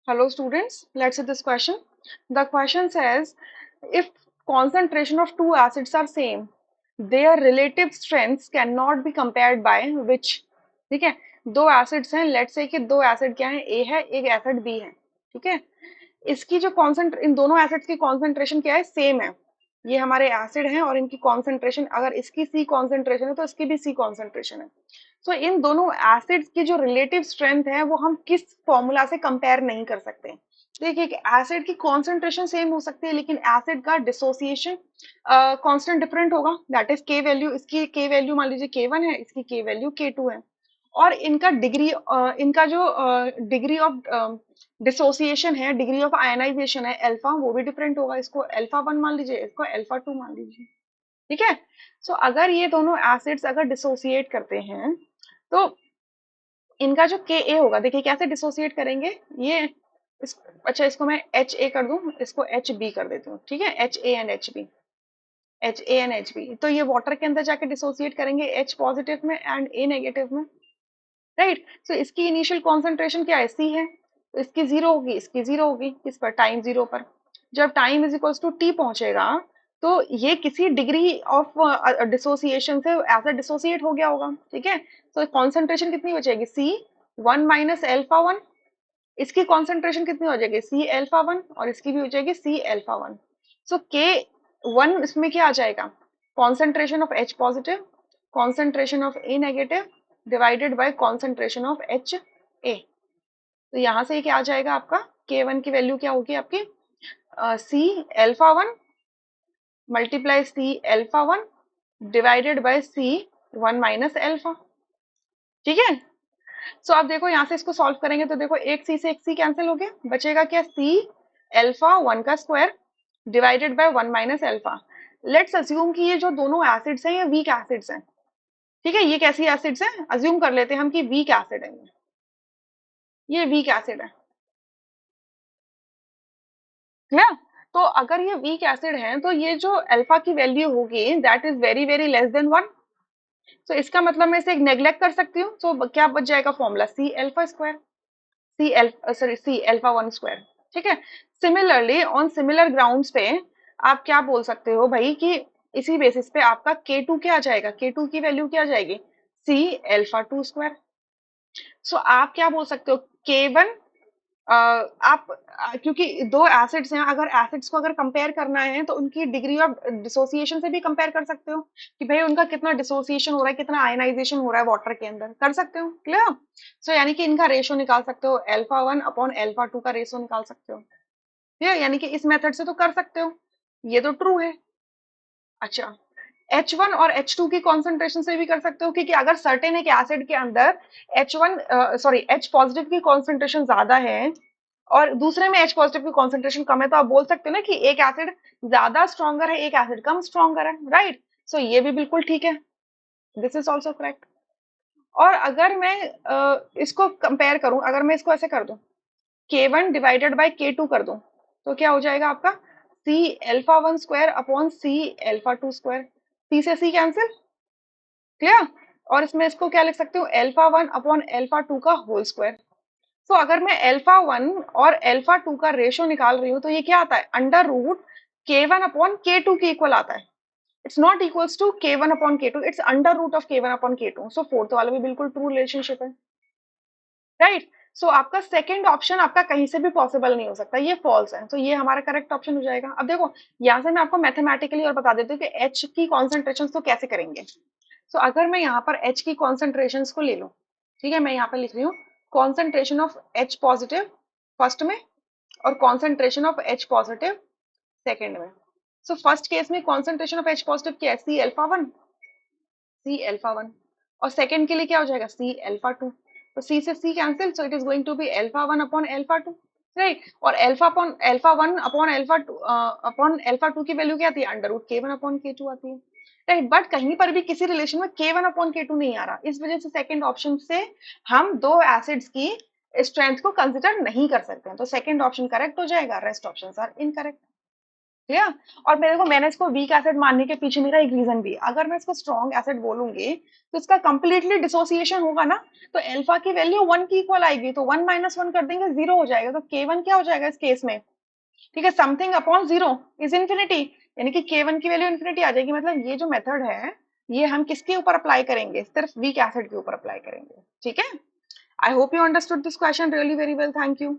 Hello students, let's see this question. The question says, if concentration of two acids are same, their relative strengths cannot be compared by which? ठीक है, दो acids हैं, let's say कि दो acid क्या है, ए है, एक एसिड बी है, ठीक है। इसकी जो कॉन्सेंट्रे इन दोनों एसिड्स की कॉन्सेंट्रेशन क्या है, सेम है। ये हमारे एसिड हैं और इनकी कॉन्सेंट्रेशन, अगर इसकी सी कॉन्सेंट्रेशन है तो इसकी भी सी कॉन्सेंट्रेशन है। तो इन दोनों एसिड्स की जो रिलेटिव स्ट्रेंथ है वो हम किस फॉर्मूला से कंपेयर नहीं कर सकते। देखिए एसिड की कॉन्सेंट्रेशन सेम हो सकती है लेकिन एसिड का डिसोसिएशन कांस्टेंट डिफरेंट होगा, दैट इज के वैल्यू। इसकी के वैल्यू मान लीजिए K1 है, इसकी के वैल्यू K2 है। और इनका डिग्री इनका जो डिग्री ऑफ डिसोसिएशन है, डिग्री ऑफ आयनाइजेशन है अल्फा, वो भी डिफरेंट होगा। इसको अल्फा 1 मान लीजिए, इसको अल्फा 2 मान लीजिए, ठीक है। सो अगर ये दोनों एसिड्स अगर डिसोसिएट करते हैं तो इनका जो के ए होगा, देखिए कैसे डिसोसिएट करेंगे ये अच्छा इसको मैं एच ए कर दूं, इसको एच बी कर देती हूँ, ठीक है। H A and H B, H A and H B, तो ये वाटर के अंदर जाके डिसोसिएट करेंगे एच पॉजिटिव में एंड ए नेगेटिव में, राइट। सो इसकी इनिशियल कॉन्सेंट्रेशन क्या है, सी है, तो इसकी जीरो होगी, इसकी जीरो होगी, किस पर, टाइम जीरो पर। जब time is equals to T पहुंचेगा तो ये किसी डिग्री ऑफ डिसोसिएशन से ऐसा डिसोसिएट हो गया होगा, ठीक है। तो कॉन्सेंट्रेशन कितनी बचेगी, सी 1 - अल्फा 1। इसकी कॉन्सेंट्रेशन कितनी हो जाएगी, C अल्फा 1, और इसकी भी हो जाएगी C अल्फा 1। सो K1 इसमें क्या आ जाएगा, concentration of H positive, concentration of A negative divided by concentration of H A। तो यहां से क्या आ जाएगा आपका, K1 की वैल्यू क्या होगी आपकी, C alpha 1 multiply C alpha 1 divided by C 1 - alpha, ठीक है। सो आप देखो यहाँ से इसको सॉल्व करेंगे तो देखो एक सी से एक सी कैंसिल हो गया, बचेगा क्या, C अल्फा 1 का square divided by 1 - alpha. Let's assume कि ये जो दोनों एसिड्स हैं ये वीक एसिड्स हैं, ठीक है। ये कैसी एसिड्स हैं, अज्यूम कर लेते हैं हम कि वीक एसिड है, ये वीक एसिड है, क्लियर। तो अगर ये वीक एसिड है तो ये जो अल्फा की वैल्यू होगी that is very very less than 1। तो इसका मतलब मैं इसे एक नेग्लेक्ट कर सकती हूँ, तो क्या बच जाएगा formula, C alpha square, C alpha 1 square, ठीक है। सिमिलरली ऑन सिमिलर ग्राउंड्स पे आप क्या बोल सकते हो भाई कि इसी बेसिस पे आपका K2 क्या आ जाएगा, K2 की वैल्यू क्या आ जाएगी, C अल्फा 2 स्क्वायर। सो आप क्या बोल सकते हो, K1 आप क्योंकि दो एसिड्स हैं, अगर एसिड्स को अगर कंपेयर करना है तो उनकी डिग्री ऑफ डिसोसिएशन से भी कंपेयर कर सकते हो कि भाई उनका कितना डिसोसिएशन हो रहा है, कितना आयनाइजेशन हो रहा है वाटर के अंदर, कर सकते हो, क्लियर। सो यानी कि इनका रेशियो निकाल सकते हो, अल्फा 1 अपॉन अल्फा 2 का रेशियो निकाल सकते हो, ठीक है। यानी कि इस मेथड से तो कर सकते हो, ये तो ट्रू है। अच्छा, H1 और H2 की कॉन्सेंट्रेशन से भी कर सकते हो, क्योंकि अगर सर्टेन एक एसिड के अंदर H पॉजिटिव की कॉन्सेंट्रेशन ज्यादा है और दूसरे में H पॉजिटिव की कॉन्सेंट्रेशन कम है, तो आप बोल सकते हो ना कि एक एसिड ज्यादा स्ट्रॉन्गर है, एक एसिड कम स्ट्रॉन्गर है, राइट। सो ये भी बिल्कुल ठीक है, दिस इज ऑल्सो करेक्ट। और अगर मैं इसको कंपेयर करूं, अगर मैं इसको ऐसे कर दूं, K1 डिवाइडेड बाय K2 कर दूं, तो क्या हो जाएगा आपका, C alpha 1 square upon C alpha 2 square, C से C कैंसिल, क्लियर। और इसमें इसको क्या लिख सकते हो, अल्फा 1 अपॉन अल्फा 2 का होल स्क्वायर। तो अगर मैं अल्फा 1 और अल्फा 2 का रेशियो निकाल रही हूँ तो ये क्या आता है, under root K1 upon K2 के इक्वल आता है। It's not equals to K1 upon K2, it's under root of K1 upon K2। So fourth वाला भी बिल्कुल ट्रू रिलेशनशिप है, राइट। सो आपका सेकंड ऑप्शन आपका कहीं से भी पॉसिबल नहीं हो सकता, ये फॉल्स है, तो ये हमारा करेक्ट ऑप्शन हो जाएगा। अब देखो यहाँ से मैं आपको मैथमेटिकली और बता देती हूँ कि एच की कॉन्सेंट्रेशन तो कैसे करेंगे। सो अगर मैं यहाँ पर एच की कॉन्सेंट्रेशन को ले लूँ, ठीक है, मैं यहाँ पर लिख रही हूँ concentration of H positive first में और concentration of H positive second में। सो फर्स्ट केस में कॉन्सेंट्रेशन ऑफ एच पॉजिटिव क्या है, C अल्फा 1 और सेकेंड के लिए क्या हो जाएगा, C अल्फा 2। तो C से C cancel, so it is going to be alpha 1 अपॉन अल्फा 2, राइट। और अल्फा 1 अपॉन अल्फा 2 की वैल्यू क्या आती है, under root K1 upon K2 आती है, राइट। बट कहीं पर भी किसी रिलेशन में K1 अपॉन K2 नहीं आ रहा, इस वजह से सेकंड ऑप्शन से हम दो एसिड्स की स्ट्रेंथ को कंसिडर नहीं कर सकते हैं, तो सेकंड ऑप्शन करेक्ट हो जाएगा, रेस्ट ऑप्शंस आर इनकरेक्ट। ठीक है। और मेरे को मैंने इसको वीक एसिड मानने के पीछे मेरा एक रीजन भी है। अगर मैं इसको स्ट्रॉन्ग एसिड बोलूंगी तो इसका कंप्लीटली डिसोसिएशन होगा ना, तो अल्फा की वैल्यू 1 की इक्वल आएगी, तो 1 माइनस 1 कर देंगे 0 हो जाएगा, तो K1 क्या हो जाएगा इस केस में? ठीक है, something upon zero is infinity, यानी कि K1 की वैल्यू इन्फिनिटी आ जाएगी। मतलब ये जो मेथड है ये हम किसके ऊपर अप्लाई करेंगे? सिर्फ वीक एसिड के ऊपर अप्लाई करेंगे। ठीक है। I hope you understood this question really very well. Thank you.